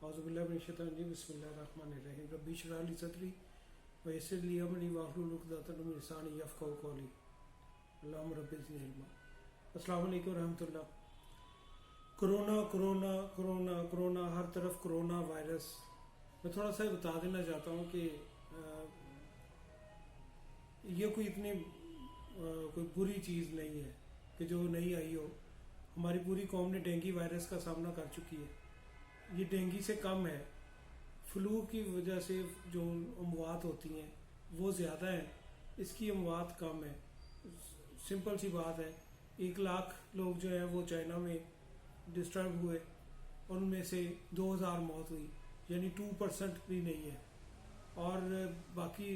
औज़ुबिल्लाहि मिनश्शैतानिर्रजीम बिस्मिल्लाहिर्रहमानिर्रहीम रब्बि इश्रह ली सदरी वयस्सिर ली अमरी वाहलुल उक़दतम मिन लिसानी यफ़क़हू क़ौली अल्लाहुम्मा रब्बि ज़िदनी इल्मा। अस्सलामु अलैकुम रहमतुल्लाह। कोरोना कोरोना कोरोना कोरोना, हर तरफ कोरोना वायरस। मैं थोड़ा सा बता देना चाहता हूँ कि ये कोई इतनी कोई बुरी चीज़ नहीं है कि जो नहीं आई हो। हमारी पूरी कौम ने डेंगू वायरस का सामना कर चुकी है। ये डेंगू से कम है। फ्लू की वजह से जो अमवात होती हैं वो ज़्यादा हैं, इसकी अमवात कम है। सिंपल सी बात है, 1 लाख लोग जो हैं वो चाइना में डिस्टर्ब हुए, उनमें से 2000 मौत हुई, यानी 2% भी नहीं है। और बाकी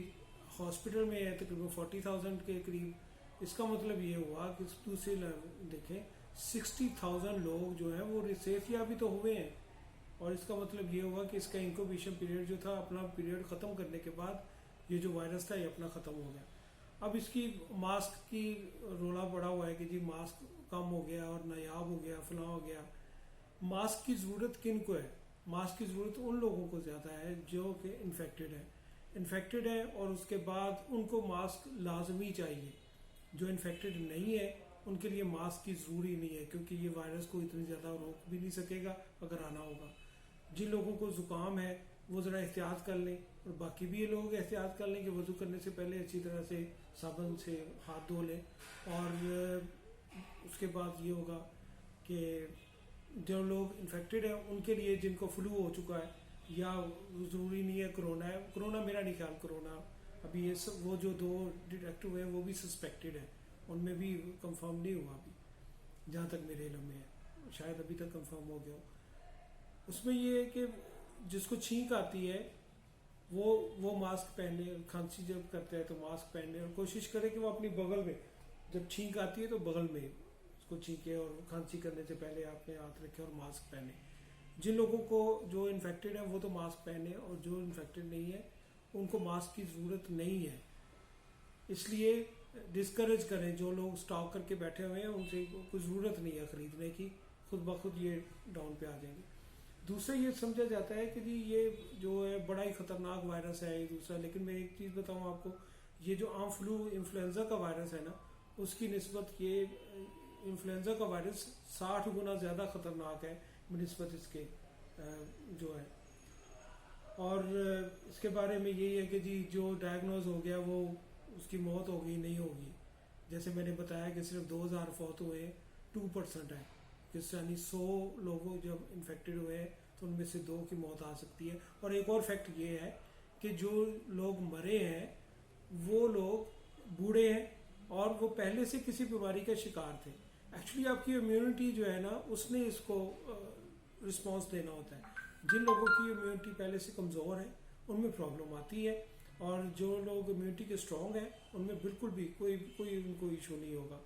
हॉस्पिटल में है तकरीबन 40,000 के करीब। इसका मतलब ये हुआ कि दूसरे देखें 60,000 लोग जो हैं वो सेहतयाबी तो हुए हैं, और इसका मतलब ये हुआ कि इसका इंक्यूबेशन पीरियड जो था, अपना पीरियड ख़त्म करने के बाद ये जो वायरस था ये अपना ख़त्म हो गया। अब इसकी मास्क की रोला पड़ा हुआ है कि जी मास्क कम हो गया और नायाब हो गया, फलां हो गया। मास्क की ज़रूरत किन को है? मास्क की ज़रूरत उन लोगों को ज़्यादा है जो कि इन्फेक्टेड है और उसके बाद उनको मास्क लाजमी चाहिए। जो इन्फेक्टेड नहीं है उनके लिए मास्क की ज़रूरी नहीं है, क्योंकि ये वायरस को इतनी ज़्यादा रोक भी नहीं सकेगा अगर आना होगा। जिन लोगों को ज़ुकाम है वो ज़रा एहतियात कर लें, और बाकी भी ये लोग एहतियात कर लें कि वज़ू करने से पहले अच्छी तरह से साबुन से हाथ धो लें। और उसके बाद ये होगा कि जो लोग इन्फेक्टेड हैं उनके लिए, जिनको फ्लू हो चुका है या ज़रूरी नहीं है कोरोना है, कोरोना मेरा नहीं ख्याल कोरोना अभी ये सब, वो जो 2 डिटेक्ट हुए हैं वो भी सस्पेक्टेड है, उनमें भी कंफर्म नहीं हुआ अभी, जहाँ तक मेरे इल्म में है। शायद अभी तक कंफर्म हो गया हो। उसमें ये है कि जिसको छींक आती है वो मास्क पहने, खांसी जब करता है तो मास्क पहने, और कोशिश करे कि वो अपनी बगल में, जब छींक आती है तो बगल में उसको छींके, और खांसी करने से पहले आपने हाथ रखे और मास्क पहने। जिन लोगों को जो इन्फेक्टेड है वो तो मास्क पहने, और जो इन्फेक्टेड नहीं है उनको मास्क की ज़रूरत नहीं है। इसलिए डिस्करेज करें, जो लोग स्टॉक करके बैठे हुए हैं उनसे कोई ज़रूरत नहीं है ख़रीदने की, खुद ब खुद ये डाउन पे आ जाएंगे। दूसरा ये समझा जाता है कि जी ये जो है बड़ा ही ख़तरनाक वायरस है ये दूसरा, लेकिन मैं एक चीज़ बताऊँ आपको, ये जो आम फ्लू इन्फ्लुएंज़ा का वायरस है ना, उसकी निस्बत ये इन्फ्लुएंज़ा का वायरस 60 गुना ज़्यादा ख़तरनाक है बनिस्बत इसके जो है। और इसके बारे में यही है कि जी जो डायग्नोज हो गया वो उसकी मौत होगी नहीं होगी। जैसे मैंने बताया कि सिर्फ 2000 फौत हुए, 2% है, यानी 100 लोगों जब इन्फेक्टेड हुए हैं तो उनमें से 2 की मौत आ सकती है। और एक और फैक्ट ये है कि जो लोग मरे हैं वो लोग बूढ़े हैं और वो पहले से किसी बीमारी का शिकार थे। एक्चुअली आपकी इम्यूनिटी जो है ना, उसने इसको रिस्पॉन्स देना होता है। जिन लोगों की इम्यूनिटी पहले से कमज़ोर है उनमें प्रॉब्लम आती है, और जो लोग इम्यूनिटी के स्ट्रॉन्ग हैं उनमें बिल्कुल भी कोई उनको इशू नहीं होगा।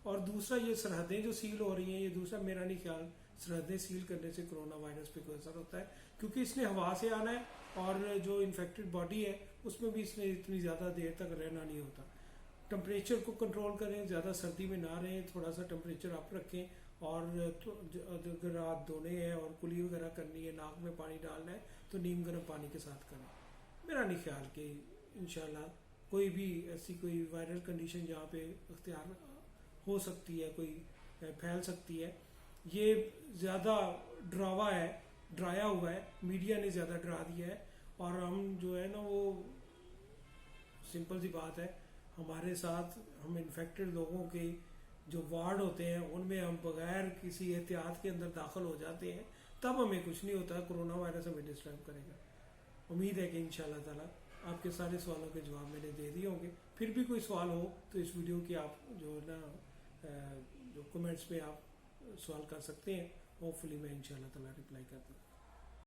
और दूसरा ये सरहदें जो सील हो रही हैं, ये दूसरा मेरा नहीं ख्याल सरहदें सील करने से कोरोना वायरस पे कोई असर होता है, क्योंकि इसने हवा से आना है और जो इन्फेक्टेड बॉडी है उसमें भी इसने इतनी ज़्यादा देर तक रहना नहीं होता। टेम्परेचर को कंट्रोल करें, ज़्यादा सर्दी में ना रहें, थोड़ा सा टेम्परेचर अप रखें, और अगर हाथ धोने हैं और कुली वगैरह करनी है, नाक में पानी डालना है तो नीम गर्म पानी के साथ करें। मेरा नहीं ख्याल कि इंशाल्लाह कोई भी ऐसी कोई वायरल कंडीशन जहाँ पे अख्तियार हो सकती है, कोई फैल सकती है। ये ज़्यादा डराया हुआ है, मीडिया ने ज़्यादा डरा दिया है, और हम जो है ना वो सिंपल सी बात है, हमारे साथ हम इन्फेक्टेड लोगों के जो वार्ड होते हैं उनमें हम बगैर किसी एहतियात के अंदर दाखिल हो जाते हैं, तब हमें कुछ नहीं होता, कोरोना वायरस हमें डिस्टर्ब करेगा। उम्मीद है कि इंशाल्लाह ताला आपके सारे सवालों के जवाब मैंने दे दिए होंगे। फिर भी कोई सवाल हो तो इस वीडियो की आप जो है ना जो कमेंट्स में आप सवाल कर सकते हैं। होपफुली मैं इंशाल्लाह ताला रिप्लाई करता हूँ।